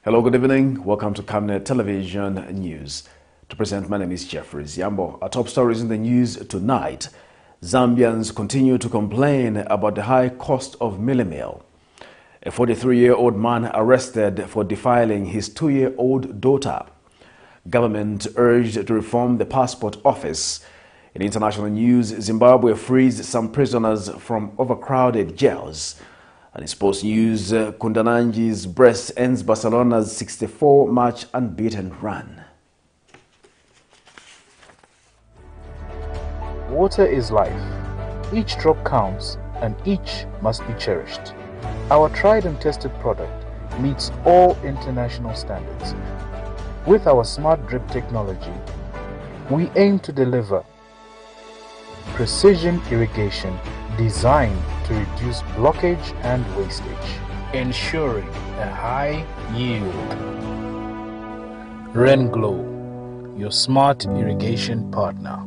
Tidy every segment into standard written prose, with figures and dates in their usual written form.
Hello, good evening. Welcome to Camnet Television News. To present, my name is Jeffrey Ziambo. Our top stories in the news tonight. Zambians continue to complain about the high cost of mealie meal. A 43-year-old man arrested for defiling his 2-year-old daughter. Government urged to reform the passport office. In international news, Zimbabwe frees some prisoners from overcrowded jails. And in sports news, KUNDANANJI'S Brest ends Barcelona's 64-match unbeaten run. Water is life. Each drop counts and each must be cherished. Our tried and tested product meets all international standards. With our smart drip technology, we aim to deliver precision irrigation designed to reduce blockage and wastage, ensuring a high yield. RainGlow, your smart irrigation partner.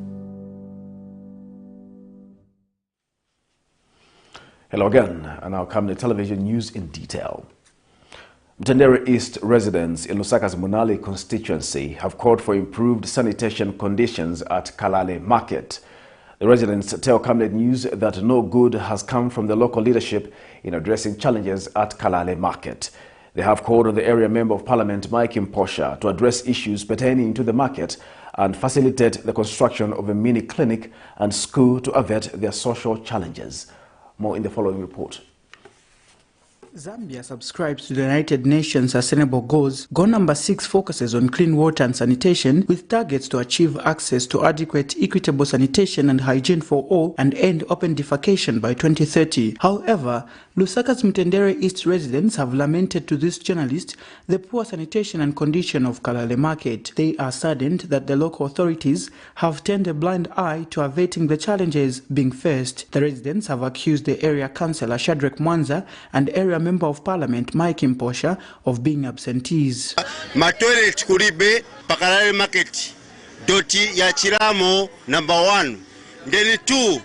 Hello again, and now come the television news in detail. Mtendere East residents in Lusaka's Munali constituency have called for improved sanitation conditions at Kalale Market. The residents tell Camnet News that no good has come from the local leadership in addressing challenges at Kalale Market. They have called on the area member of parliament, Mike Mposha, to address issues pertaining to the market and facilitate the construction of a mini clinic and school to avert their social challenges. More in the following report. Zambia subscribes to the United Nations Sustainable Goals. Goal number 6 focuses on clean water and sanitation, with targets to achieve access to adequate, equitable sanitation and hygiene for all and end open defecation by 2030. However, Lusaka's Mtendere East residents have lamented to this journalist the poor sanitation and condition of Kalale Market. They are saddened that the local authorities have turned a blind eye to averting the challenges being faced. The residents have accused the area councillor Shadrack Mwanza and area member of parliament Mike Mposha of being absentees. Matoilet kuribe Kalale Market doti ya chiramo number 1 ndeli 2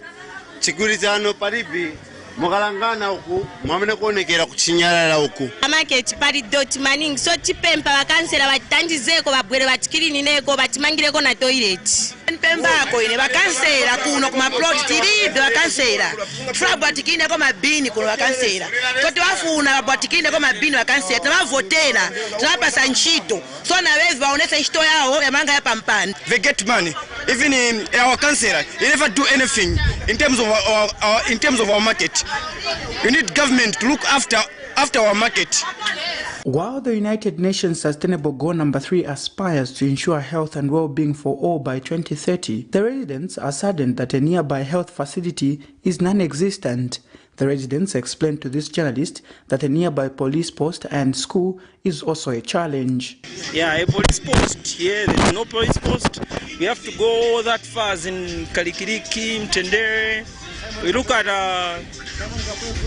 chikurizano paribi mugalangana huku mwamene kuonekera kuchinyalala huku market pari doti maning so chipempa bakansela batandizeko babwere bachikirineko batimangireko na toilet pembako ine bakansela kuno kuma plot tiribe bakansela trouble atikine ko mabini kuno bakansela koti wafuna batikine ko mabini bakansela tabavotera tabasa nchito so na wezi baonesa nchito yao yamanga ya pampani. They get money even in our councillor they never do anything in terms of our market. We need government to look after our market. While the United Nations Sustainable Goal number 3 aspires to ensure health and well-being for all by 2030, the residents are saddened that a nearby health facility is non-existent. The residents explained to this journalist that a nearby police post and school is also a challenge. Yeah, a police post here, there is no police post. We have to go that far in Kalikiriki, Mtendere. We look at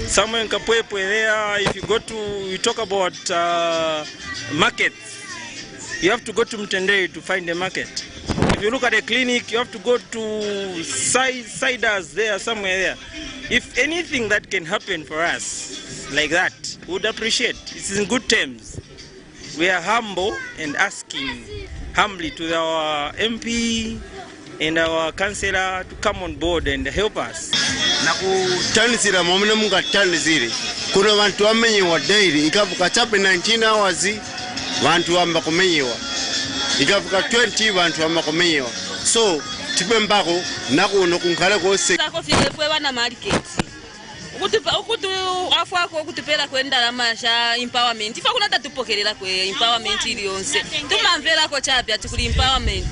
somewhere in Kapwepwe there. If you go to, we talk about markets. You have to go to Mtendere to find a market. If you look at a clinic, you have to go to Siders there, somewhere there. If anything that can happen for us like that, we would appreciate. It's in good terms. We are humble and asking humbly to our MP and our councillor to come on board and help us. Na kutanizira mwamene munga tanizire kuna vantu wamenyewa daily ikavuka chape 19 hours vantu wamba kumenyewa ikavuka 20 vantu wamba kumenyewa so tipe mbako nakuno kunkhala kose Kofile wana market ukutu afwako ukutupela kwenda lamasha empowerment ifa kuna tatupokelela kwe empowerment iliyonse tumamvela ko chapya tukuli empowerment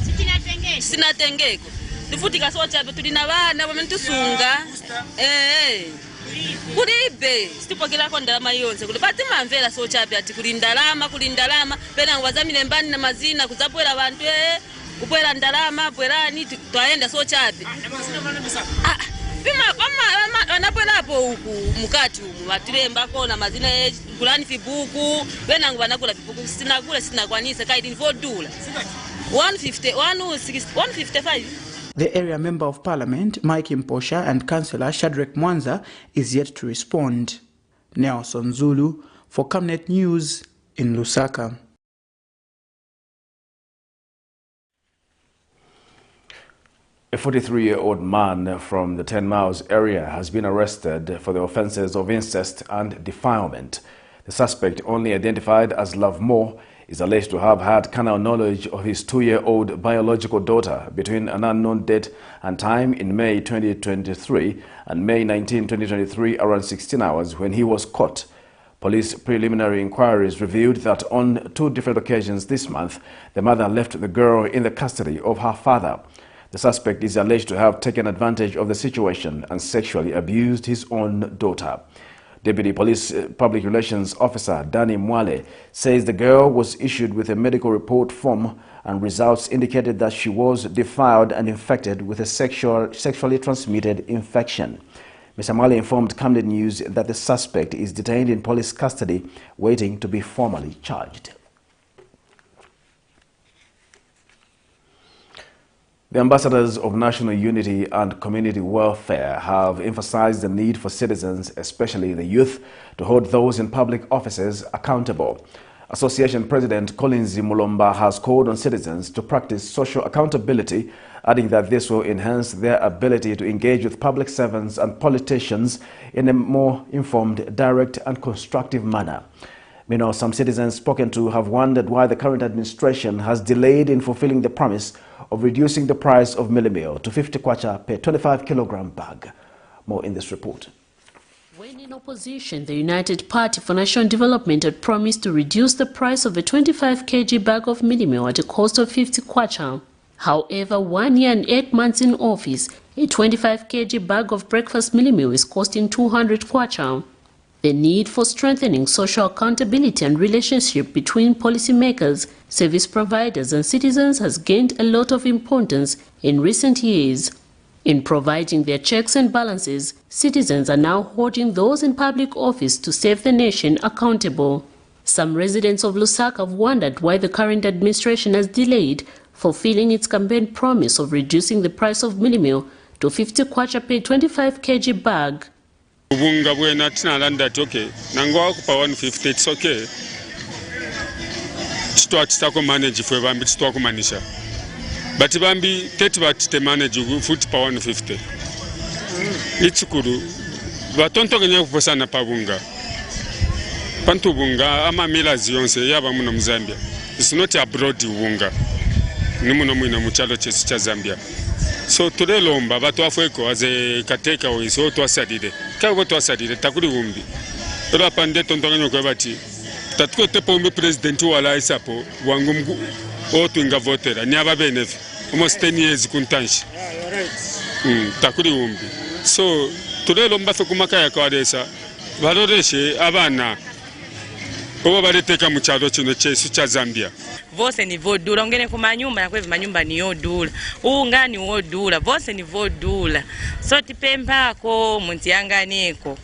sinatengeko tufutika so chapya tulina bana bamentusunga kulibe situpokela ko ndalama yonse kuli pati mamvela so chapya tukuli ndalama pena ngwazamile mbani na mazina kuzapwela abantu kupwela ndalama pwelani twaenda so chapya wanapwelapo huku mukati humu watulemba kona mazina kulani fibuku wenangu wanakula fibuku sinakwanisa kaidi nivodula 155. The area member of parliament Mike Mposha and councillor Shadrack Mwanza is yet to respond. Nelson Zulu for Camnet News in Lusaka. A 43-year-old man from the 10 Miles area has been arrested for the offences of incest and defilement. The suspect, only identified as Love Moore, is alleged to have had carnal knowledge of his 2-year-old biological daughter between an unknown date and time in May 2023 and May 19, 2023, around 16 hours when he was caught. Police preliminary inquiries revealed that on 2 different occasions this month, the mother left the girl in the custody of her father. The suspect is alleged to have taken advantage of the situation and sexually abused his own daughter. Deputy Police Public Relations Officer Danny Mwale says the girl was issued with a medical report form and results indicated that she was defiled and infected with a sexually transmitted infection. Mr. Mwale informed Camnet News that the suspect is detained in police custody waiting to be formally charged. The ambassadors of national unity and community welfare have emphasized the need for citizens, especially the youth, to hold those in public offices accountable. Association President Collins Mulomba has called on citizens to practice social accountability, adding that this will enhance their ability to engage with public servants and politicians in a more informed, direct and constructive manner. Meanwhile, some citizens spoken to have wondered why the current administration has delayed in fulfilling the promise of reducing the price of mealie meal to 50 kwacha per 25-kilogram bag. More in this report. When in opposition, the United Party for National Development had promised to reduce the price of a 25 kg bag of mealie meal at a cost of 50 kwacha. However, 1 year and 8 months in office, a 25 kg bag of breakfast mealie meal is costing 200 kwacha. The need for strengthening social accountability and relationship between policymakers, service providers and citizens has gained a lot of importance in recent years. In providing their checks and balances, citizens are now holding those in public office to save the nation accountable. Some residents of Lusaka have wondered why the current administration has delayed fulfilling its campaign promise of reducing the price of mealie meal to 50 kwacha per 25 kg bag. Ubunga bwena tinalanda toke nangwa kupa 150 it's okay. Chitwako manage fwe bambi chitwako manisha. But bambi tete batite manage futi pa 150. Ichikuru batonto kenya kuposana pa bunga. Pantu bunga ama mila zionse yaba muno Zambia. It's not abroad bunga. Ni muno mwina muchalo chesi cha Zambia. So today lomba batu afweko aze kateka oiso twasadide kago twasadide takuri umbi ero apande tontonganyo kwa bati tatuko tepo umbi president wala isapo wangu mgu otwinga votera ni ababenefi almost 10 years kuntanshi takuri umbi so today lomba fe kumaka ya kwadesa baloreshe abana oba baleteka mu kyalo kino kyesu kya Zambia. Vose ni vodula ongene ku manyumba nakwevi manyumba ni yodula unga ni wodula vose ni vodula so tipempako muntiyanganeko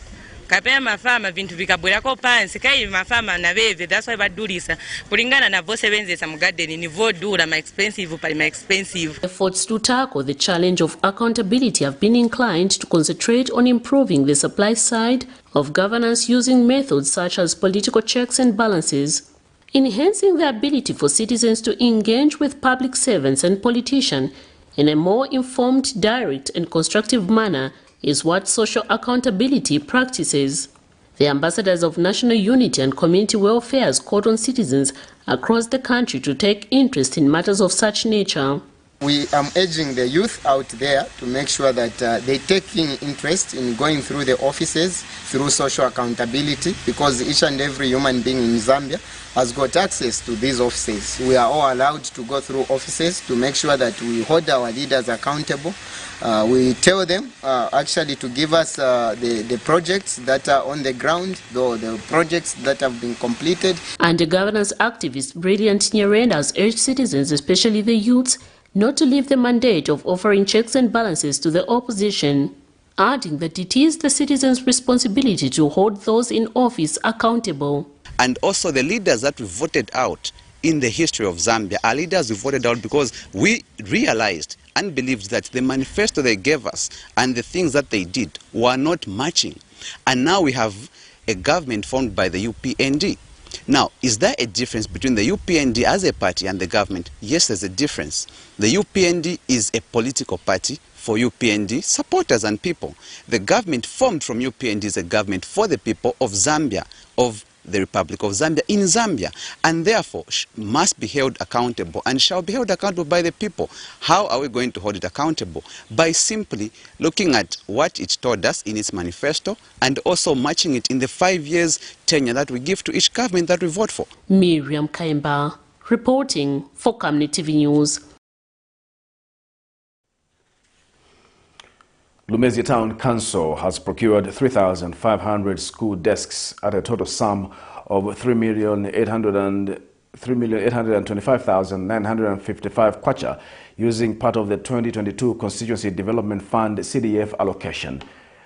kapena mafama vintu vikabwerako pansi kai mafama na beve that's why badulisa kulingana na vose benzesa mu garden ni vodula ma expensive pali ma expensive. Efforts to tackle the challenge of accountability have been inclined to concentrate on improving the supply side of governance using methods such as political checks and balances. Enhancing the ability for citizens to engage with public servants and politicians in a more informed, direct and constructive manner is what social accountability practices. The ambassadors of national unity and community welfare has called on citizens across the country to take interest in matters of such nature. We are urging the youth out there to make sure that they take interest in going through the offices through social accountability, because each and every human being in Zambia has got access to these offices. We are all allowed to go through offices to make sure that we hold our leaders accountable. We tell them actually to give us the projects that are on the ground, the projects that have been completed. And the governance activist Brilliant Nyerenda has urged citizens, especially the youths, not to leave the mandate of offering checks and balances to the opposition, adding that it is the citizens' responsibility to hold those in office accountable. And also the leaders that we voted out in the history of Zambia are leaders we voted out because we realized and believed that the manifesto they gave us and the things that they did were not matching. And now we have a government formed by the UPND Now, is there a difference between the UPND as a party and the government? Yes, there's a difference. The UPND is a political party for UPND supporters and people. The government formed from UPND is a government for the people of Zambia, of the Republic of Zambia, in Zambia, and therefore must be held accountable and shall be held accountable by the people. How are we going to hold it accountable? By simply looking at what it told us in its manifesto and also matching it in the 5 years tenure that we give to each government that we vote for. Miriam Kaimba, reporting for Camnet TV News. Lumezi Town Council has procured 3,500 school desks at a total sum of 3,825,955 kwacha using part of the 2022 Constituency Development Fund CDF allocation.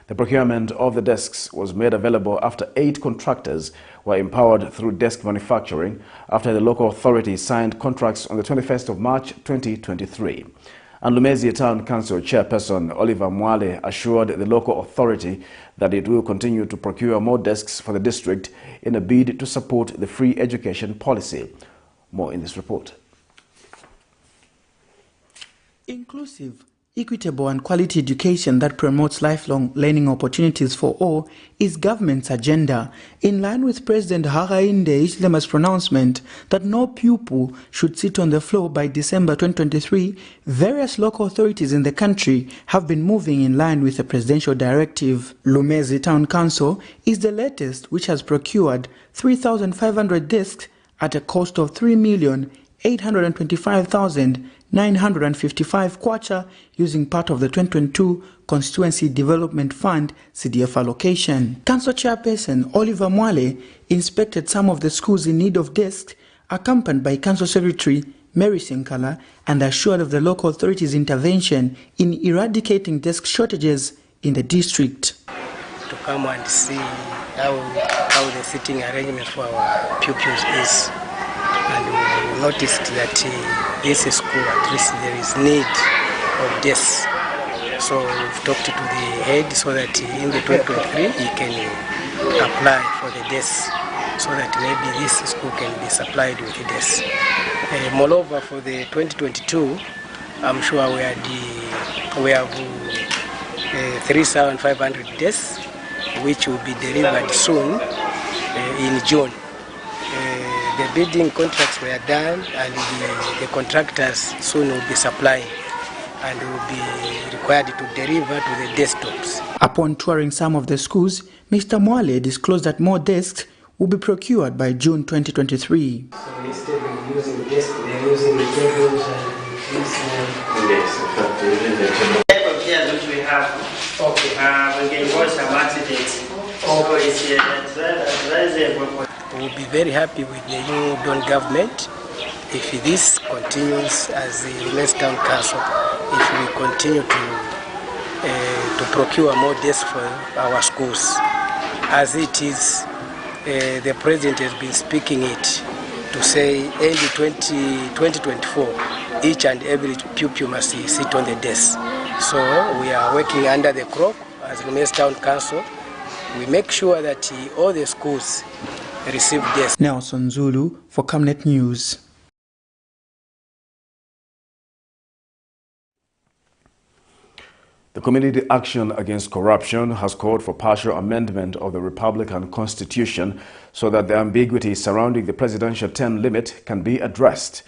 The procurement of the desks was made available after 8 contractors were empowered through desk manufacturing after the local authority signed contracts on the 21st of March 2023. And Lumezi Town Council Chairperson Oliver Mwale assured the local authority that it will continue to procure more desks for the district in a bid to support the free education policy. More in this report. Inclusive, equitable and quality education that promotes lifelong learning opportunities for all is government's agenda, in line with President Hakainde Hichilema's pronouncement that no pupil should sit on the floor by December 2023. Various local authorities in the country have been moving in line with the presidential directive. Lumezi Town Council is the latest, which has procured 3,500 desks at a cost of 3,825,955 kwacha using part of the 2022 Constituency Development Fund CDF allocation. Council Chairperson Oliver Mwale inspected some of the schools in need of desks, accompanied by Council Secretary Mary Sinkala, and assured of the local authorities' intervention in eradicating desk shortages in the district. To come and see how the seating arrangement for our pupils is. And we noticed that this school, at least there is need of desks. So we've talked to the head so that in the 2023 he can apply for the desks so that maybe this school can be supplied with the desks. Moreover, for the 2022, I'm sure we have 3,500 desks which will be delivered soon in June. The bidding contracts were done and the contractors soon will be supplying and will be required to deliver to the desktops. Upon touring some of the schools, Mr. Mwale disclosed that more desks will be procured by June 2023. So instead of using desks, they're using the tables and this which we have. Okay. We can watch some accidents. So it's advisable. We will be very happy with the new Don government if this continues as the Lumezi Town Council, if we continue to procure more desks for our schools. As it is, the President has been speaking it to say early 2024, each and every pupil must sit on the desk. So we are working under the clock as Lumezi Town Council. We make sure that all the schools receive desks. Nelson Zulu for Camnet News. The Community Action Against Corruption has called for partial amendment of the Republican Constitution so that the ambiguity surrounding the presidential term limit can be addressed.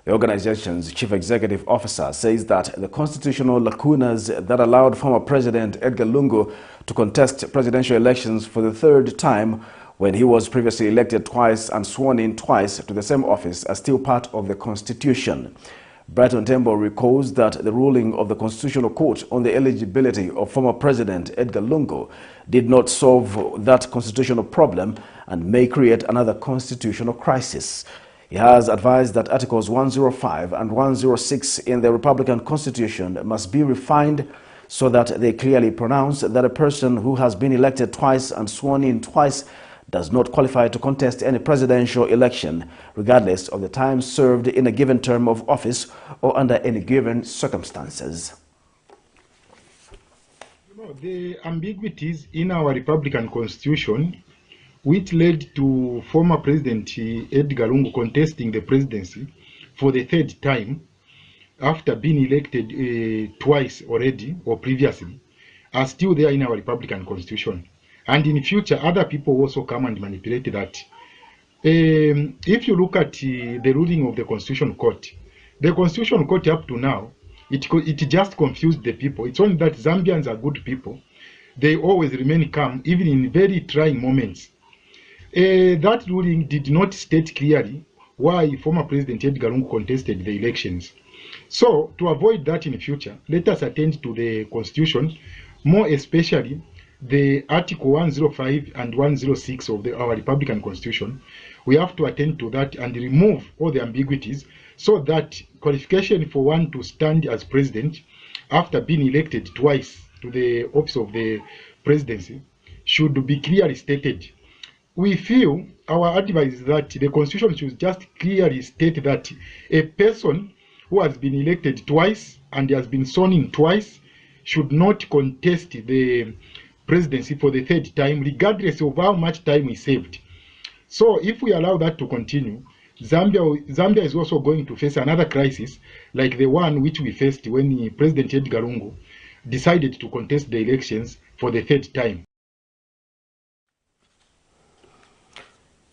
The organization's chief executive officer says that the constitutional lacunas that allowed former President Edgar Lungu to contest presidential elections for the 3rd time when he was previously elected twice and sworn in twice to the same office are still part of the Constitution. Brighton Tembo recalls that the ruling of the Constitutional Court on the eligibility of former President Edgar Lungu did not solve that constitutional problem and may create another constitutional crisis. He has advised that Articles 105 and 106 in the Republican Constitution must be refined so that they clearly pronounce that a person who has been elected twice and sworn in twice does not qualify to contest any presidential election, regardless of the time served in a given term of office or under any given circumstances. The ambiguities in our Republican Constitution which led to former President Edgar Lungu contesting the presidency for the third time after being elected twice already or previously, are still there in our Republican Constitution. And in future, other people also come and manipulate that. If you look at the ruling of the Constitution Court up to now, it just confused the people. It's only that Zambians are good people. They always remain calm, even in very trying moments. That ruling did not state clearly why former President Edgar Lungu contested the elections. So, to avoid that in the future, let us attend to the Constitution, more especially the Article 105 and 106 of our Republican Constitution. We have to attend to that and remove all the ambiguities so that qualification for one to stand as president after being elected twice to the office of the presidency should be clearly stated. We feel, our advice is that the Constitution should just clearly state that a person who has been elected twice and has been sworn in twice should not contest the presidency for the third time, regardless of how much time he saved. So if we allow that to continue, Zambia is also going to face another crisis like the one which we faced when President Edgar Lungu decided to contest the elections for the third time.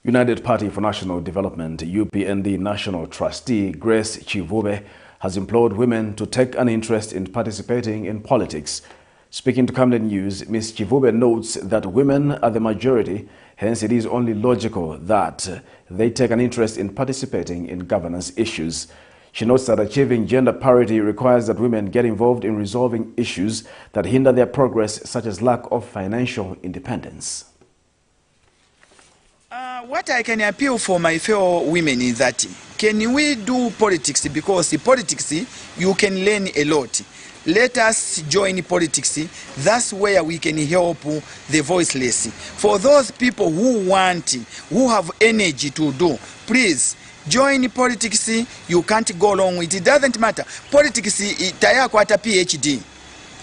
United Party for National Development, UPND National Trustee Grace Chivube has implored women to take an interest in participating in politics. Speaking to Camnet News, Ms. Chivube notes that women are the majority, hence it is only logical that they take an interest in participating in governance issues. She notes that achieving gender parity requires that women get involved in resolving issues that hinder their progress, such as lack of financial independence. What I can appeal for my fellow women is that can we do politics, because politics you can learn a lot. Let us join politics. That's where we can help the voiceless. For those people who want, who have energy to do, please join politics. You can't go along with it. It doesn't matter. Politics taya kwata PhD.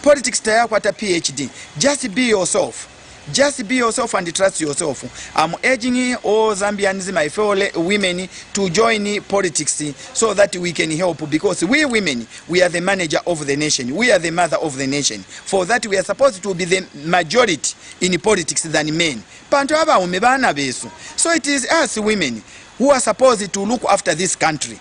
Politics taya kwata PhD. Just be yourself. Just be yourself and trust yourself. I'm urging all Zambians, my fellow women, to join politics so that we can help, because we women, we are the manager of the nation. We are the mother of the nation. For that, we are supposed to be the majority in politics than men. So it is us women who are supposed to look after this country.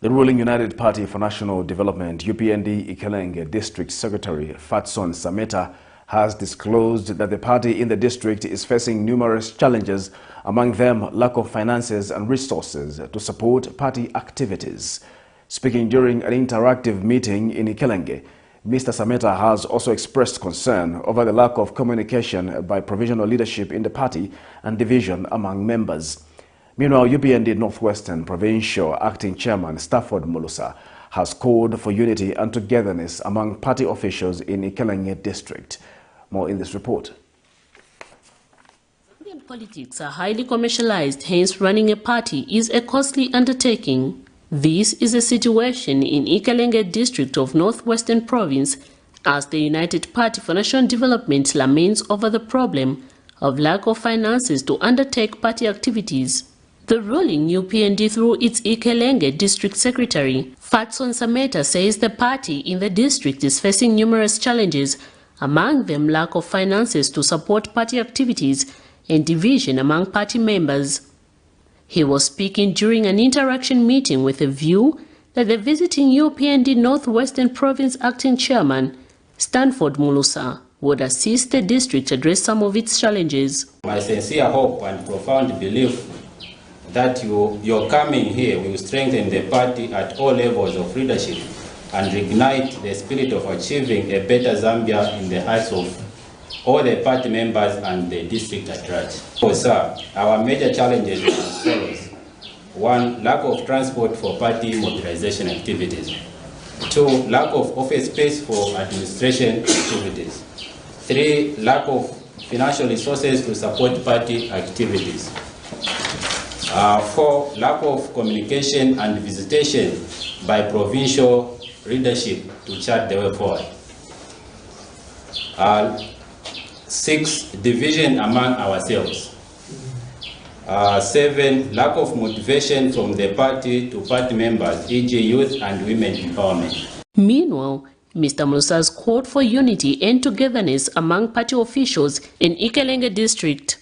The ruling United Party for National Development, UPND Ikelenge District Secretary Fatson Sameta has disclosed that the party in the district is facing numerous challenges, among them lack of finances and resources to support party activities. Speaking during an interactive meeting in Ikelenge, Mr. Sameta has also expressed concern over the lack of communication by provisional leadership in the party and division among members. Meanwhile, UPND Northwestern Provincial Acting Chairman Stafford Mulusa has called for unity and togetherness among party officials in Ikelenge district. More in this report. Zambian politics are highly commercialized, hence running a party is a costly undertaking. This is a situation in Ikelenge district of Northwestern Province, as the United Party for National Development laments over the problem of lack of finances to undertake party activities. The ruling UPND, through its Ikelenge District Secretary, Fatson Sameta, says the party in the district is facing numerous challenges, among them lack of finances to support party activities and division among party members. He was speaking during an interaction meeting with a view that the visiting UPND Northwestern Province Acting Chairman, Stafford Mulusa, would assist the district address some of its challenges. My sincere hope and profound belief that your coming here will strengthen the party at all levels of leadership and reignite the spirit of achieving a better Zambia in the hearts of all the party members and the district at large. So, sir, our major challenges are as follows. 1, lack of transport for party mobilization activities. 2, lack of office space for administration activities. 3, lack of financial resources to support party activities. 4, lack of communication and visitation by provincial leadership to chart the way forward. 6, division among ourselves. 7, lack of motivation from the party to party members, e.g. youth and women empowerment. Meanwhile, Mr. Musa's called for unity and togetherness among party officials in Ikelenge district.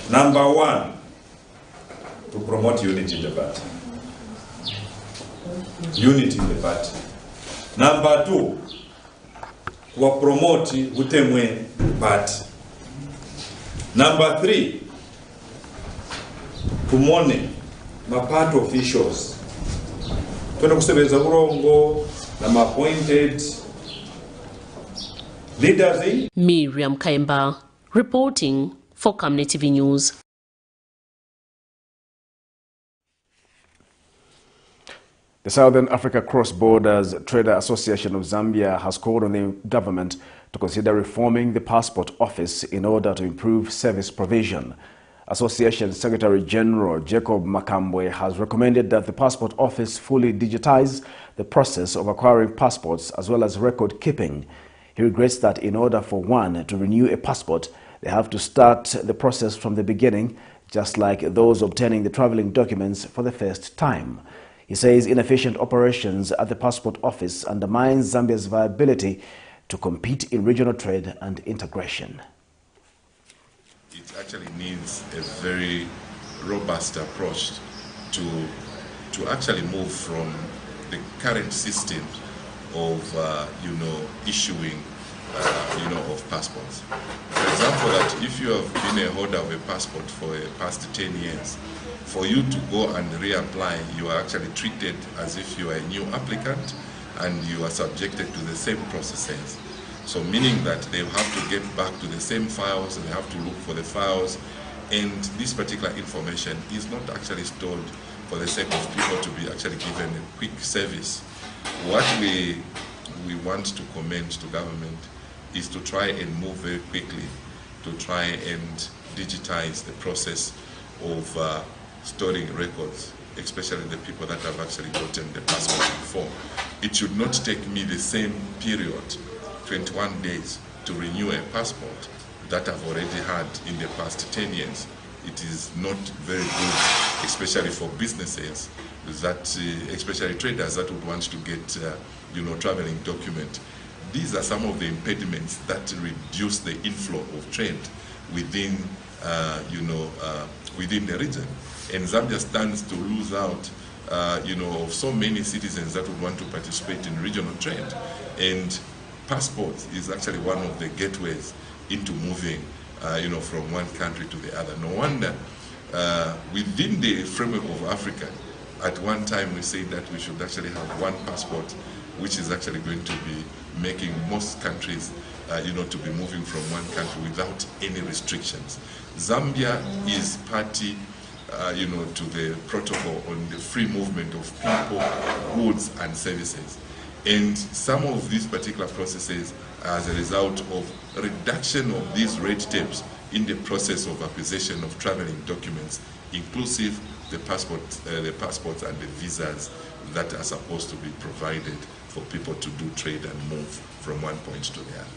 Number 1, to promote unity in the party. Unity in the party. Number 2, to promote utemwe party. Number 3, kumone party officials. Twende kusebeza urongo na appointed leaders. Miriam Kaimba reporting for Camnet TV News. The Southern Africa Cross Borders Trader Association of Zambia has called on the government to consider reforming the passport office in order to improve service provision. Association Secretary General Jacob Makambwe has recommended that the passport office fully digitize the process of acquiring passports as well as record keeping. He regrets that in order for one to renew a passport, they have to start the process from the beginning, just like those obtaining the traveling documents for the first time. He says inefficient operations at the passport office undermines Zambia's viability to compete in regional trade and integration. It actually needs a very robust approach to actually move from the current system of issuing of passports. For example, that if you have been a holder of a passport for the past 10 years, for you to go and reapply, you are actually treated as if you are a new applicant and you are subjected to the same processes. So meaning that they have to get back to the same files, they have to look for the files, and this particular information is not actually stored for the sake of people to be actually given a quick service. What we want to commend to government is to try and move very quickly to try and digitize the process of storing records, especially the people that have actually gotten the passport before. It should not take me the same period, 21 days, to renew a passport that I've already had in the past 10 years. It is not very good, especially for businesses, that, especially traders that would want to get traveling document. These are some of the impediments that reduce the inflow of trade within, within the region. And Zambia stands to lose out, of so many citizens that would want to participate in regional trade. And passports is actually one of the gateways into moving, from one country to the other. No wonder within the framework of Africa, at one time we said that we should actually have one passport, which is actually going to be making most countries, to be moving from one country without any restrictions. Zambia is party, to the protocol on the free movement of people, goods, and services. And some of these particular processes are as a result of reduction of these red tapes in the process of acquisition of traveling documents, inclusive the passports and the visas that are supposed to be provided for people to do trade and move from one point to the other.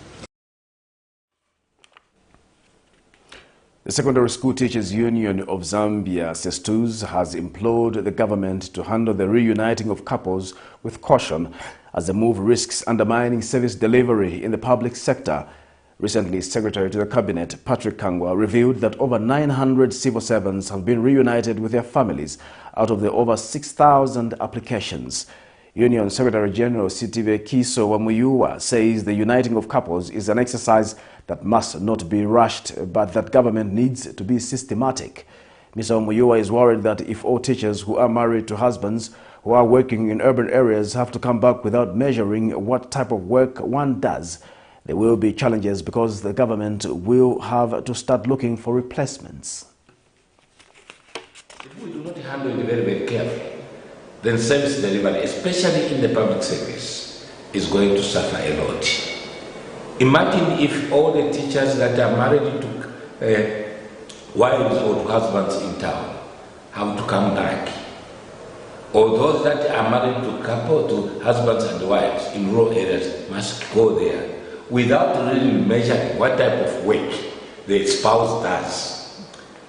The Secondary School Teachers Union of Zambia, SESTUS, has implored the government to handle the reuniting of couples with caution as the move risks undermining service delivery in the public sector. Recently, Secretary to the Cabinet, Patrick Kangwa, revealed that over 900 civil servants have been reunited with their families out of the over 6,000 applications. Union Secretary General Sitive Kiso Wamuyua says the uniting of couples is an exercise that must not be rushed, but that government needs to be systematic. Mr. Wamuyua is worried that if all teachers who are married to husbands who are working in urban areas have to come back without measuring what type of work one does, there will be challenges because the government will have to start looking for replacements. If we do not handle it very, very carefully, then service delivery, especially in the public service, is going to suffer a lot. Imagine if all the teachers that are married to wives or to husbands in town have to come back or those that are married to husbands and wives in rural areas must go there without really measuring what type of work the spouse does,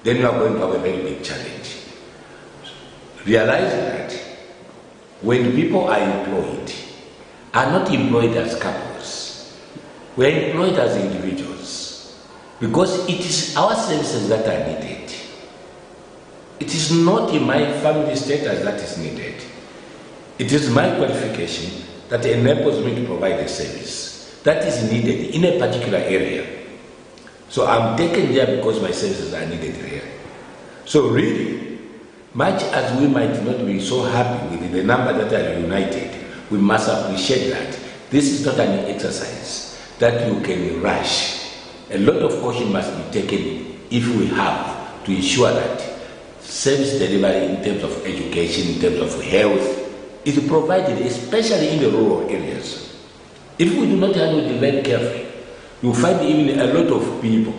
then you are going to have a very big challenge. Realizing that when people are not employed as couples, we are employed as individuals, because it is our services that are needed. It is not in my family status that is needed. It is my qualification that enables me to provide a service that is needed in a particular area. So I'm taken there because my services are needed there. So really, much as we might not be so happy with the number that are united, we must appreciate that this is not an exercise that you can rush. A lot of caution must be taken if we have to ensure that service delivery in terms of education, in terms of health, is provided, especially in the rural areas. If we do not handle it very carefully, you find even a lot of people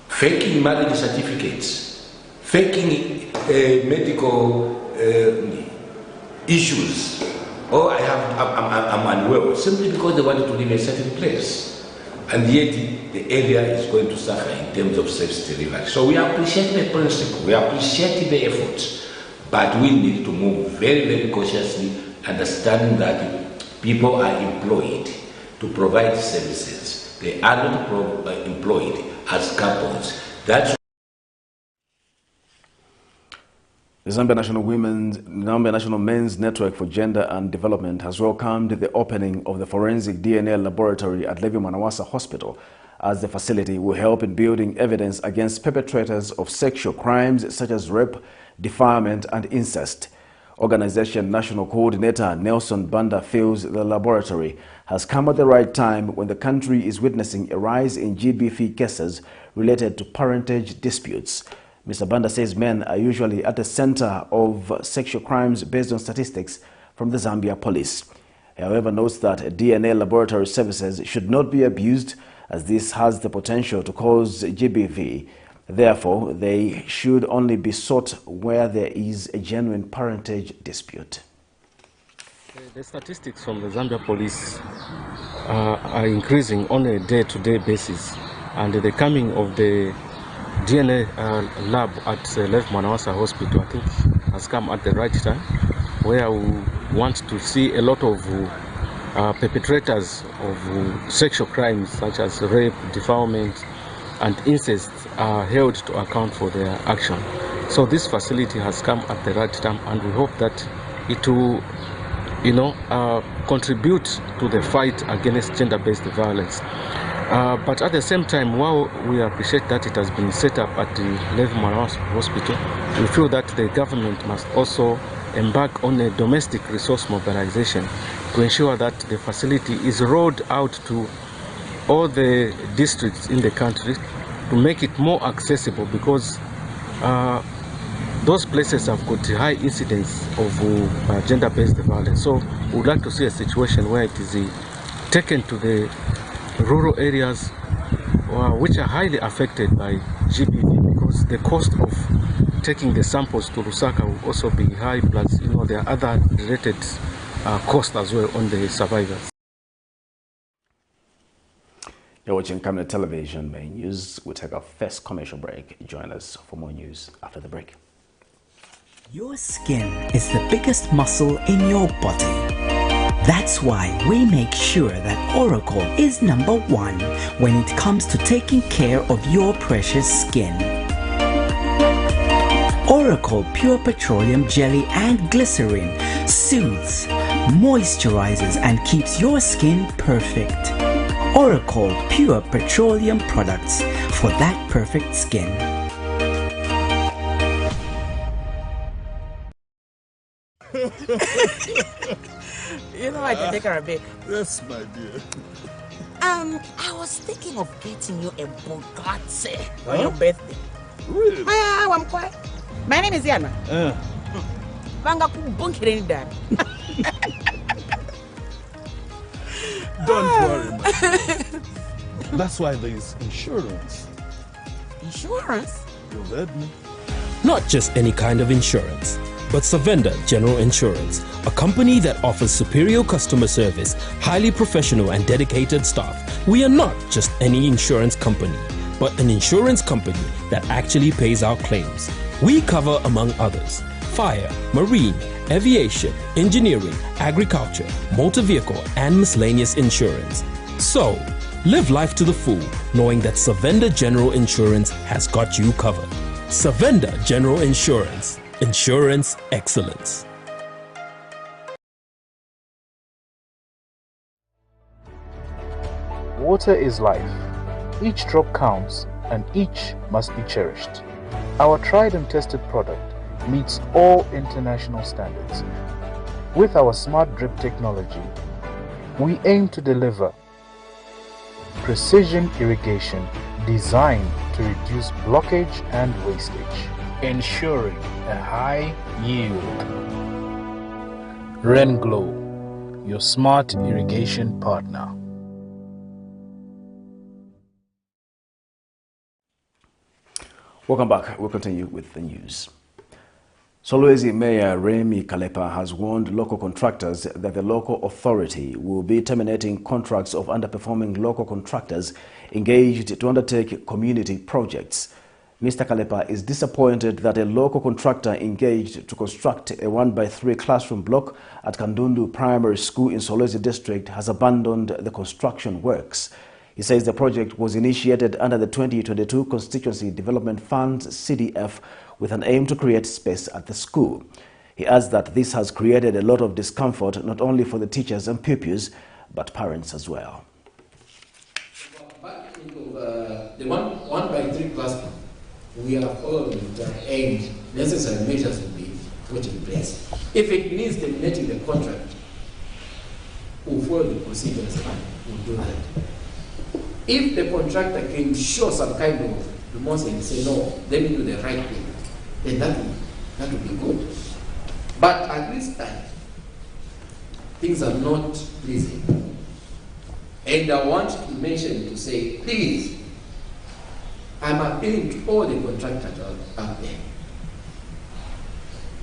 faking marriage certificates, faking medical issues. Oh, I'm unwell, simply because they wanted to live in a certain place. And yet, the area is going to suffer in terms of service delivery. So we appreciate the principle, we appreciate the efforts, but we need to move very, very cautiously, understanding that people are employed to provide services. They are not employed as couples. That's The Zambia National Men's Network for Gender and Development has welcomed the opening of the forensic DNA laboratory at Levi Mwanawasa Hospital, as the facility will help in building evidence against perpetrators of sexual crimes such as rape, defilement, and incest. Organization National Coordinator Nelson Banda feels the laboratory has come at the right time when the country is witnessing a rise in GBV cases related to parentage disputes. Mr. Banda says men are usually at the center of sexual crimes based on statistics from the Zambia police. He, however, notes that DNA laboratory services should not be abused, as this has the potential to cause GBV. Therefore, they should only be sought where there is a genuine parentage dispute. The statistics from the Zambia police are increasing on a day-to-day basis, and the coming of the DNA lab at Levi Mwanawasa Hospital, I think, has come at the right time, where we want to see a lot of perpetrators of sexual crimes such as rape, defilement, and incest are held to account for their action. So this facility has come at the right time, and we hope that it will, contribute to the fight against gender-based violence. But at the same time, while we appreciate that it has been set up at the Levi Mwanawasa Hospital, we feel that the government must also embark on a domestic resource mobilization to ensure that the facility is rolled out to all the districts in the country to make it more accessible, because those places have got high incidence of gender-based violence. So we would like to see a situation where it is taken to the rural areas which are highly affected by GBV, because the cost of taking the samples to Lusaka will also be high, plus there are other related costs as well on the survivors. You're watching Camnet Television Main News. We'll take our first commercial break. Join us for more news after the break. Your skin is the biggest muscle in your body. That's why we make sure that Oracle is #1 when it comes to taking care of your precious skin. Oracle Pure Petroleum Jelly and Glycerin soothes, moisturizes, and keeps your skin perfect. Oracle Pure Petroleum products for that perfect skin. I can take her a bit. Yes, my dear. I was thinking of getting you a Bugatti on your birthday. Really? I'm quiet. My name is Yana. Don't worry, my dear. That's why there is insurance. Insurance? You heard me. Not just any kind of insurance. but Savenda General Insurance, a company that offers superior customer service, highly professional and dedicated staff. We are not just any insurance company, but an insurance company that actually pays our claims. We cover, among others, fire, marine, aviation, engineering, agriculture, motor vehicle, and miscellaneous insurance. So, live life to the full, knowing that Savenda General Insurance has got you covered. Savenda General Insurance. Insurance excellence. Water is life. Each drop counts, and each must be cherished. Our tried and tested product meets all international standards. With our smart drip technology, we aim to deliver precision irrigation designed to reduce blockage and wastage, ensuring a high yield. RenGlow, your smart irrigation partner. Welcome back. We'll continue with the news. Solwezi Mayor Remi Kalepa has warned local contractors that the local authority will be terminating contracts of underperforming local contractors engaged to undertake community projects. Mr. Kalepa is disappointed that a local contractor engaged to construct a 1x3 classroom block at Kandundu Primary School in Solwezi District has abandoned the construction works. He says the project was initiated under the 2022 Constituency Development Funds CDF with an aim to create space at the school. He adds that this has created a lot of discomfort not only for the teachers and pupils but parents as well. Back into the 1x3 classroom, we have all aimed necessary measures will be put in place. If it means terminating the contract, we'll follow the procedures and we'll do that. If the contractor can show some kind of remorse and say, no, let me do the right thing, then that would be good. But at this time, things are not pleasing. And I want to mention to say, please, I'm appealing to all the contractors out there.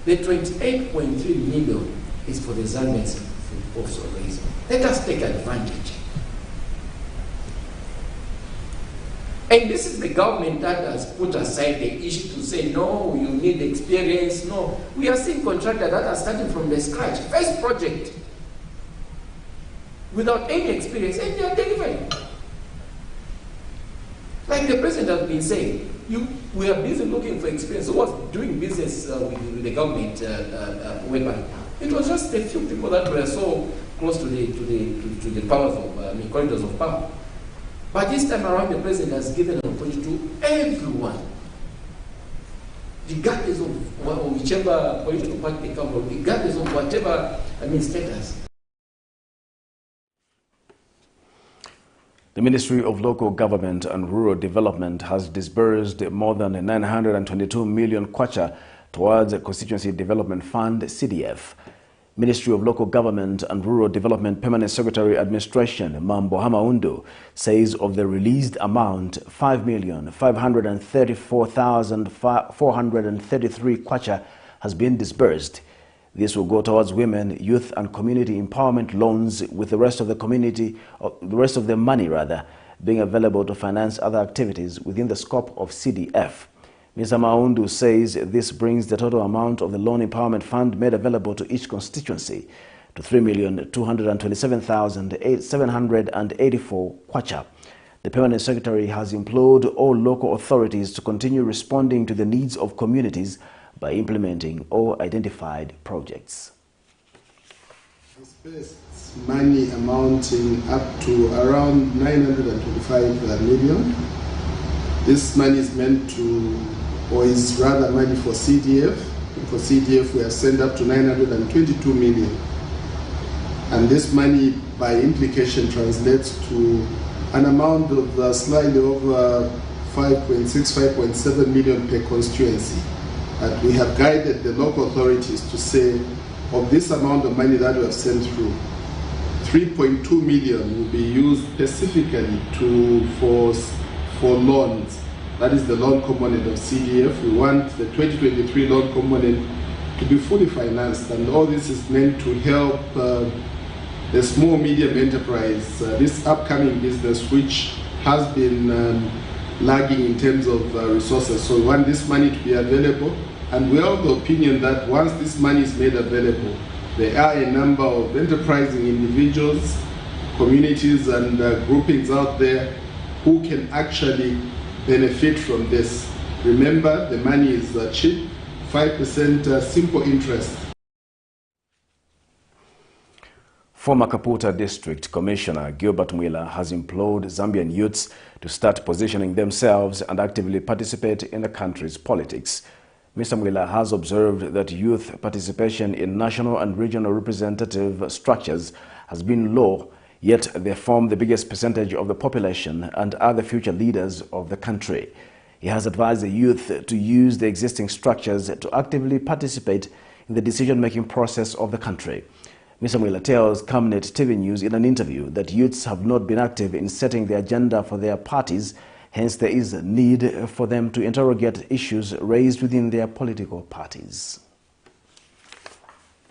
The 28.3 million is for the ZAMBIANS of Solwezi. Let us take advantage. And this is the government that has put aside the issue to say, no, you need experience. No, we are seeing contractors that are starting from the scratch. First project, without any experience, and they are delivering. Like the president has been saying, we are busy looking for experience. Who was doing business with the government way back? It was just a few people that were so close to the powers of, corridors of power. But this time around, the president has given an opportunity to everyone, regardless of whichever political party they come from, regardless of whatever status. The Ministry of Local Government and Rural Development has disbursed more than 922 million kwacha towards the Constituency Development Fund CDF. Ministry of Local Government and Rural Development Permanent Secretary Administration Mambo Hamaundu says of the released amount, 5,534,433 kwacha has been disbursed. This will go towards women, youth and community empowerment loans, with the rest of the money being available to finance other activities within the scope of CDF. Ms. Maundu says this brings the total amount of the Loan Empowerment Fund made available to each constituency to 3,227,784 kwacha. The Permanent Secretary has implored all local authorities to continue responding to the needs of communities by implementing all identified projects. Dispersed money amounting up to around 925 million. This money is meant to, or is rather money for CDF. For CDF, we have sent up to 922 million. And this money, by implication, translates to an amount of slightly over 5.7 million per constituency. And we have guided the local authorities to say, of this amount of money that we have sent through, 3.2 million will be used specifically for loans. That is the loan component of CDF. We want the 2023 loan component to be fully financed, and all this is meant to help the small medium enterprise, this upcoming business which has been lagging in terms of resources. So we want this money to be available, and we are of the opinion that once this money is made available, there are a number of enterprising individuals, communities and groupings out there who can actually benefit from this. Remember, the money is cheap, 5% simple interest. Former Kaputa District Commissioner Gilbert Mwila has implored Zambian youths to start positioning themselves and actively participate in the country's politics. Mr. Mwila has observed that youth participation in national and regional representative structures has been low, yet they form the biggest percentage of the population and are the future leaders of the country. He has advised the youth to use the existing structures to actively participate in the decision-making process of the country. Mr. Mwila tells Camnet TV News in an interview that youths have not been active in setting the agenda for their parties, hence there is a need for them to interrogate issues raised within their political parties.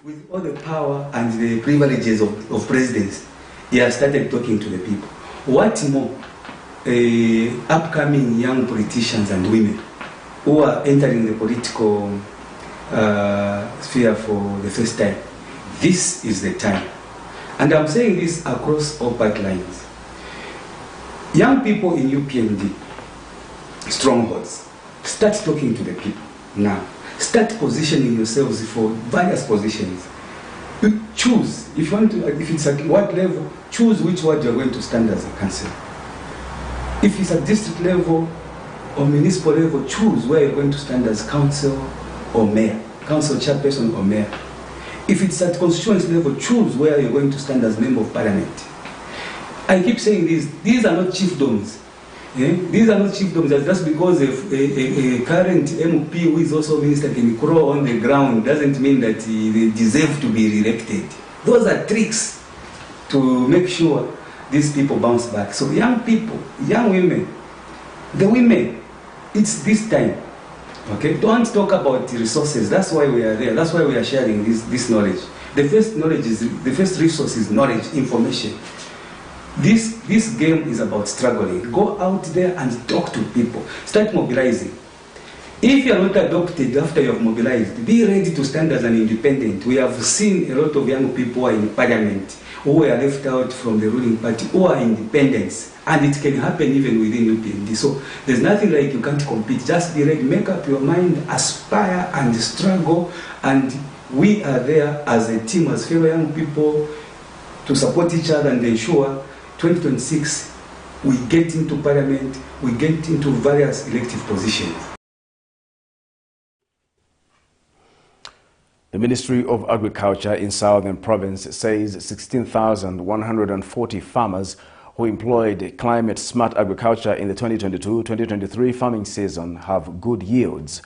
With all the power and the privileges of presidents, he has started talking to the people. What more, upcoming young politicians and women who are entering the political sphere for the first time, this is the time. And I'm saying this across all party lines. Young people in UPND strongholds, start talking to the people now. Start positioning yourselves for various positions. You choose, if you want to, if it's at what level, choose which word you're going to stand as a council. If it's at district level or municipal level, choose where you're going to stand as council or mayor, council chairperson or mayor. If it's at constituency level, choose where you're going to stand as member of parliament. I keep saying this, these are not chiefdoms. These are not chiefdoms. Just because a current MP who is also minister can crawl on the ground doesn't mean that they deserve to be re-elected. Those are tricks to make sure these people bounce back. So young people, young women, the women, it's this time. Okay, don't talk about resources. That's why we are there. That's why we are sharing this knowledge. The first knowledge is the first resource is knowledge, information. This game is about struggling. Go out there and talk to people. Start mobilizing. If you are not adopted after you have mobilized, be ready to stand as an independent. We have seen a lot of young people who are in parliament, who were left out from the ruling party, who are independents. And it can happen even within UPND. So there's nothing like you can't compete. Just be ready, make up your mind, aspire and struggle. And we are there as a team, as fellow young people, to support each other and ensure 2026 we get into parliament, we get into various elective positions. The Ministry of Agriculture in Southern Province says 16,140 farmers who employed climate-smart agriculture in the 2022-2023 farming season have good yields.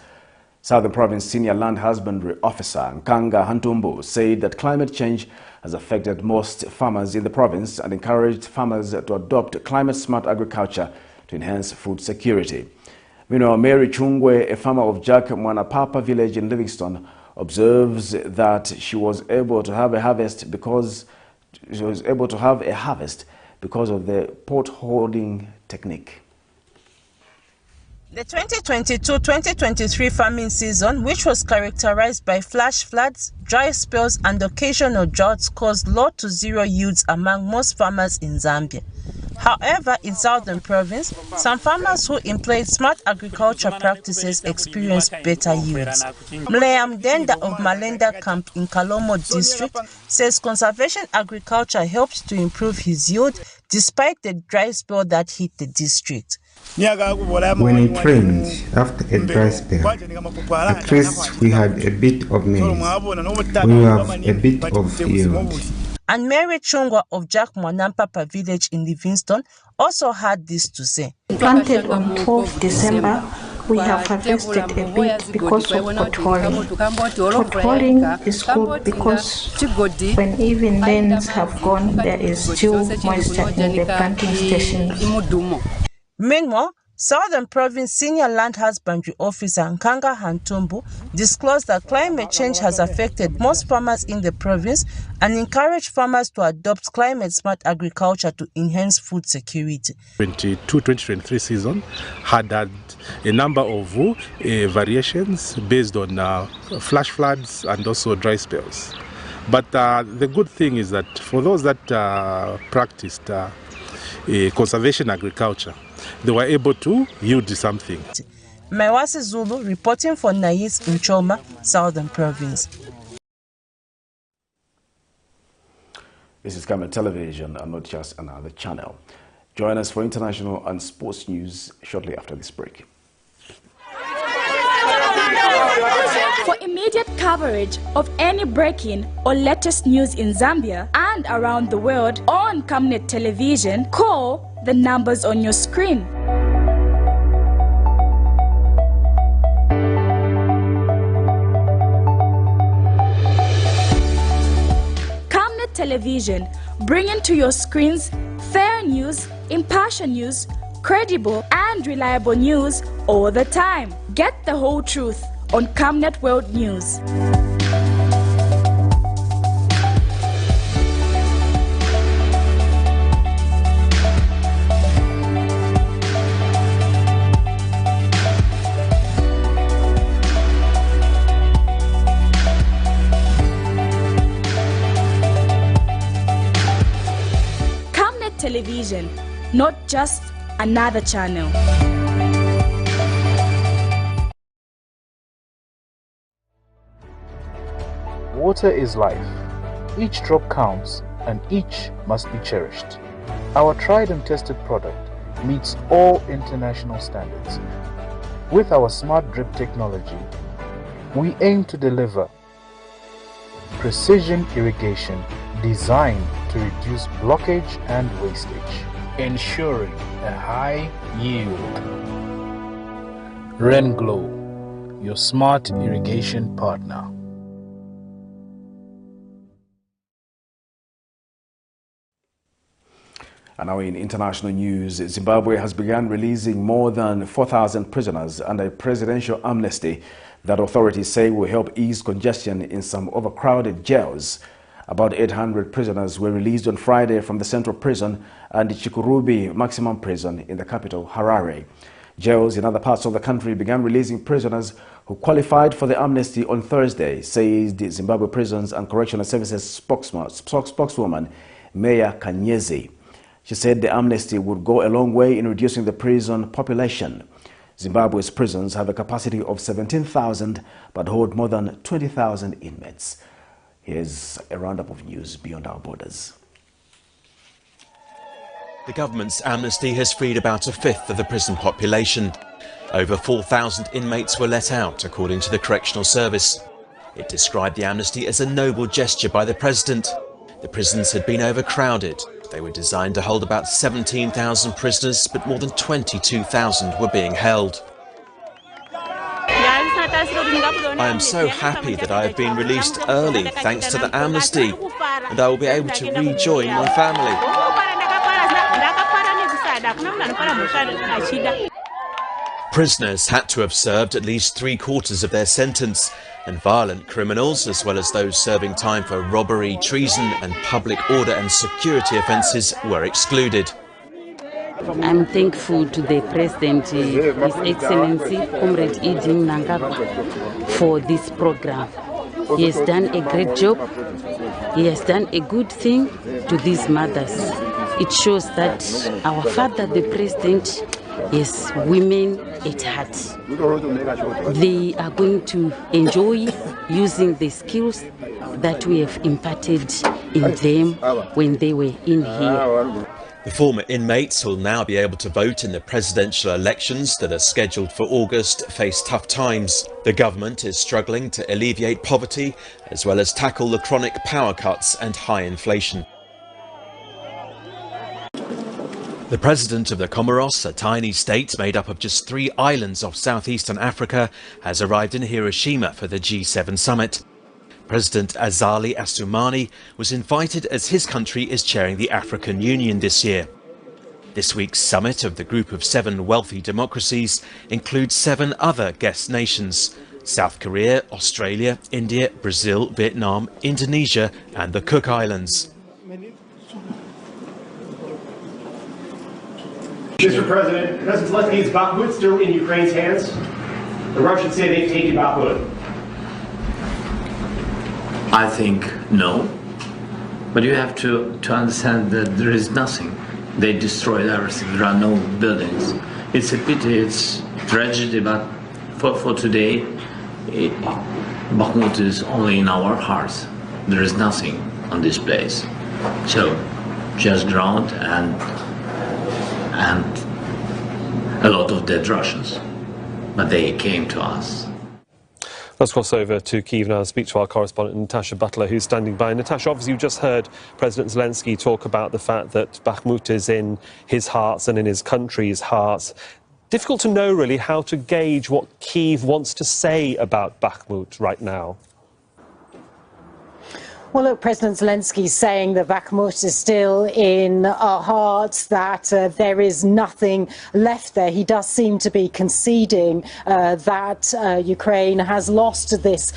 Southern Province Senior Land Husbandry Officer Nkanga Hantumbu said that climate change has affected most farmers in the province and encouraged farmers to adopt climate-smart agriculture to enhance food security. Meanwhile, Mary Chungwe, a farmer of Jack Mwanapapa village in Livingstone, observes that she was able to have a harvest because of the pot holding technique. The 2022-2023 farming season, which was characterized by flash floods, dry spells and occasional droughts, caused low to zero yields among most farmers in Zambia. However, in Southern Province, some farmers who employed smart agriculture practices experienced better yields. Mleam Denda of Malenda Camp in Kalomo district says conservation agriculture helped to improve his yield despite the dry spell that hit the district. When it rained after a dry spell, at least we had a bit of maize. We have a bit of yield. And Mary Chungwa of Jack Mwanapapa village in Livingstone also had this to say. Planted on 12 December, we have harvested a bit because of potholing. Potholing is good because when even rains have gone, there is still moisture in the planting stations. Meanwhile, Southern Province Senior Land Husbandry Officer Nkanga Hantumbu disclosed that climate change has affected most farmers in the province and encouraged farmers to adopt climate-smart agriculture to enhance food security. 2022-2023 season had a number of variations based on flash floods and also dry spells. But the good thing is that for those that practiced conservation agriculture, they were able to yield something. Maiwasi Zulu reporting for Nais in Choma, Southern Province. This is Camnet Television and not just another channel. Join us for international and sports news shortly after this break. For immediate coverage of any breaking or latest news in Zambia and around the world on Camnet Television, call the numbers on your screen. Camnet Television, bringing to your screens fair news, impartial news, credible and reliable news all the time. Get the whole truth on Camnet World News. Camnet Television, not just another channel. Water is life. Each drop counts and each must be cherished. Our tried and tested product meets all international standards. With our smart drip technology, we aim to deliver precision irrigation designed to reduce blockage and wastage, ensuring a high yield. Rain Glow, your smart irrigation partner. And now in international news, Zimbabwe has begun releasing more than 4,000 prisoners under a presidential amnesty that authorities say will help ease congestion in some overcrowded jails. About 800 prisoners were released on Friday from the Central Prison and the Chikurubi Maximum Prison in the capital, Harare. Jails in other parts of the country began releasing prisoners who qualified for the amnesty on Thursday, says the Zimbabwe Prisons and Correctional Services spokeswoman, Meya Kanyezi. She said the amnesty would go a long way in reducing the prison population. Zimbabwe's prisons have a capacity of 17,000 but hold more than 20,000 inmates. Here's a roundup of news beyond our borders. The government's amnesty has freed about a fifth of the prison population. Over 4,000 inmates were let out, according to the Correctional Service. It described the amnesty as a noble gesture by the president. The prisons had been overcrowded. They were designed to hold about 17,000 prisoners, but more than 22,000 were being held. I am so happy that I have been released early thanks to the amnesty, and I will be able to rejoin my family. Prisoners had to have served at least 3/4 of their sentence, and violent criminals, as well as those serving time for robbery, treason and public order and security offences, were excluded. I'm thankful to the President, His Excellency, Comrade Idi Mnangagwa, for this program. He has done a great job. He has done a good thing to these mothers. It shows that our father, the President, is women at heart. They are going to enjoy using the skills that we have imparted in them when they were in here. The former inmates will now be able to vote in the presidential elections that are scheduled for August face tough times. The government is struggling to alleviate poverty as well as tackle the chronic power cuts and high inflation. The president of the Comoros, a tiny state made up of just 3 islands off southeastern Africa, has arrived in Hiroshima for the G7 summit. President Azali Assoumani was invited as his country is chairing the African Union this year. This week's summit of the group of 7 wealthy democracies includes 7 other guest nations: South Korea, Australia, India, Brazil, Vietnam, Indonesia and the Cook Islands. Mr. President, President Zelensky, is Bakhmut still in Ukraine's hands? The Russians say they've taken Bakhmut. I think no, but you have to understand that there is nothing. They destroyed everything. There are no buildings. It's a pity, it's tragedy, but for today, Bakhmut is only in our hearts. There is nothing on this place. So, just ground and a lot of dead Russians. But they came to us. Let's cross over to Kyiv now and speak to our correspondent Natasha Butler, who's standing by. Natasha, obviously you just heard President Zelensky talk about the fact that Bakhmut is in his hearts and in his country's hearts. Difficult to know, really, how to gauge what Kyiv wants to say about Bakhmut right now. Well, look, President Zelensky is saying that Bakhmut is still in our hearts, that there is nothing left there. He does seem to be conceding that Ukraine has lost this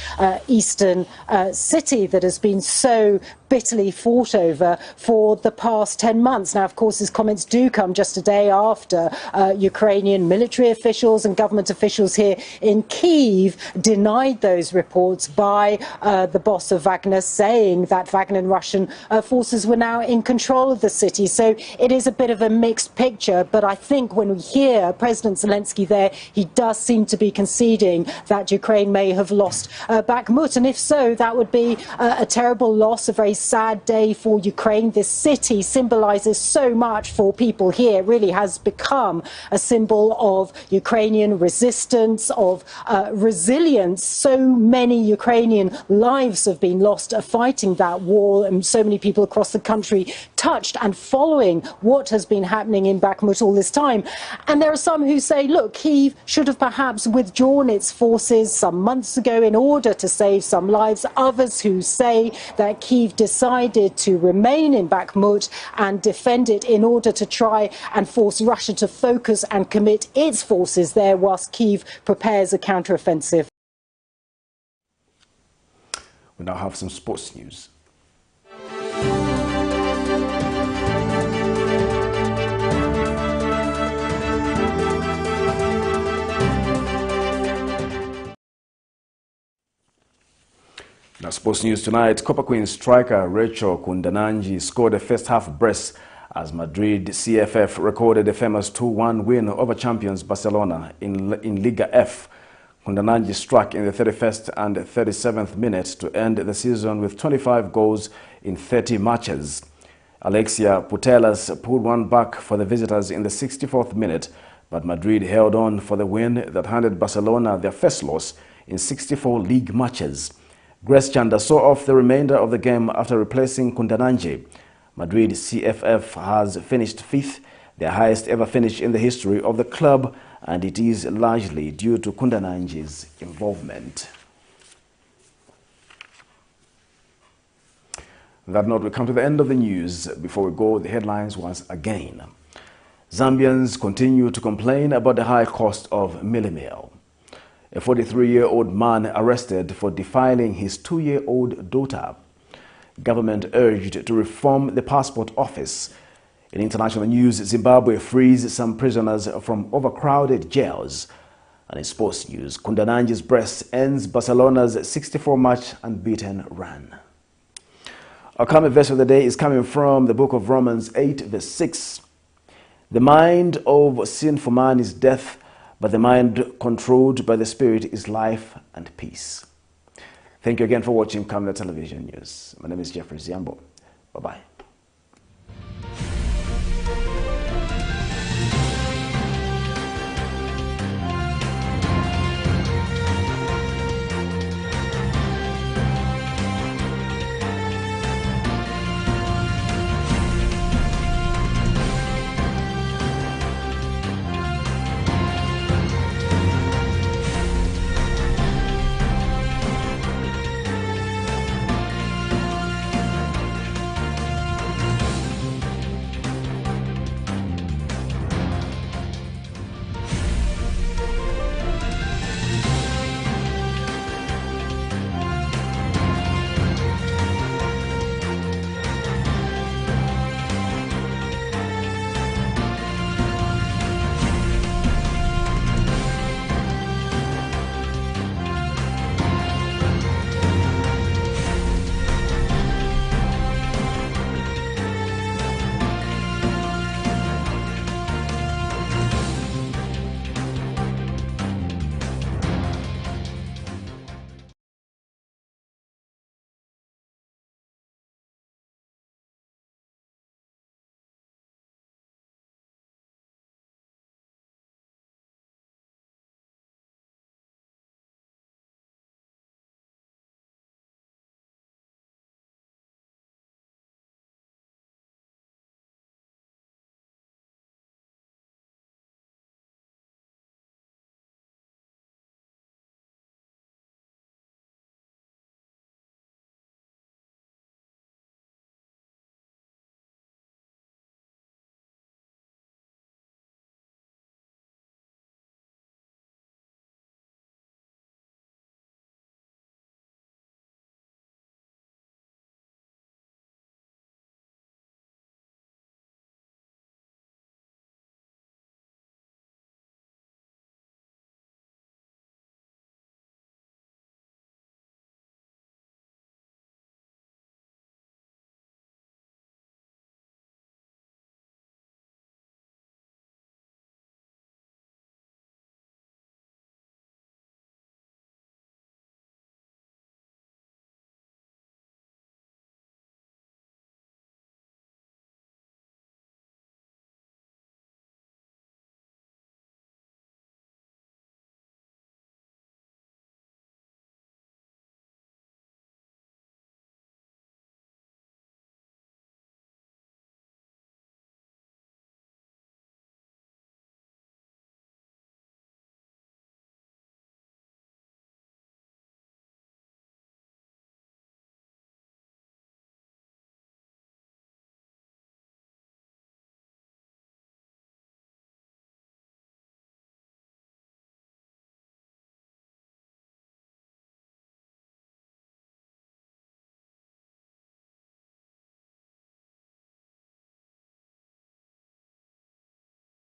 eastern city that has been so bitterly fought over for the past 10 months. Now, of course, his comments do come just a day after Ukrainian military officials and government officials here in Kyiv denied those reports by the boss of Wagner, saying that Wagner and Russian forces were now in control of the city. So it is a bit of a mixed picture, but I think when we hear President Zelensky there, he does seem to be conceding that Ukraine may have lost Bakhmut. And if so, that would be a terrible loss, a very sad day for Ukraine. This city symbolizes so much for people here. It really has become a symbol of Ukrainian resistance, of resilience. So many Ukrainian lives have been lost fighting that war, and so many people across the country touched and following what has been happening in Bakhmut all this time. And there are some who say, look, Kyiv should have perhaps withdrawn its forces some months ago in order to save some lives. Others who say that Kyiv decided to remain in Bakhmut and defend it in order to try and force Russia to focus and commit its forces there whilst Kyiv prepares a counteroffensive. We now have some sports news. Now, sports news tonight. Copper Queen striker Rachel KUNDANANJI'S scored a first-half brace as Madrid CFF recorded a famous 2-1 win over champions Barcelona in Liga F. KUNDANANJI struck in the 31st and 37th minutes to end the season with 25 goals in 30 matches. Alexia Putellas pulled one back for the visitors in the 64th minute, but Madrid held on for the win that handed Barcelona their first loss in 64 league matches. Grace Chanda saw off the remainder of the game after replacing KUNDANANJI. Madrid CFF has finished 5th, their highest ever finish in the history of the club, and it is largely due to KUNDANANJI'S involvement. On that note, we come to the end of the news. Before we go, the headlines once again. Zambians continue to complain about the high cost of mealie meal. A 43-year-old man arrested for defiling his 2-year-old daughter. Government urged to reform the passport office. In international news, Zimbabwe frees some prisoners from overcrowded jails. And in sports news, KUNDANANJI'S breast ends Barcelona's 64-match unbeaten run. Our comment verse of the day is coming from the book of Romans 8, verse 6. The mind of sinful man is death, but the mind controlled by the Spirit is life and peace. Thank you again for watching Camnet Television News. My name is Jeffrey Ziambo. Bye-bye.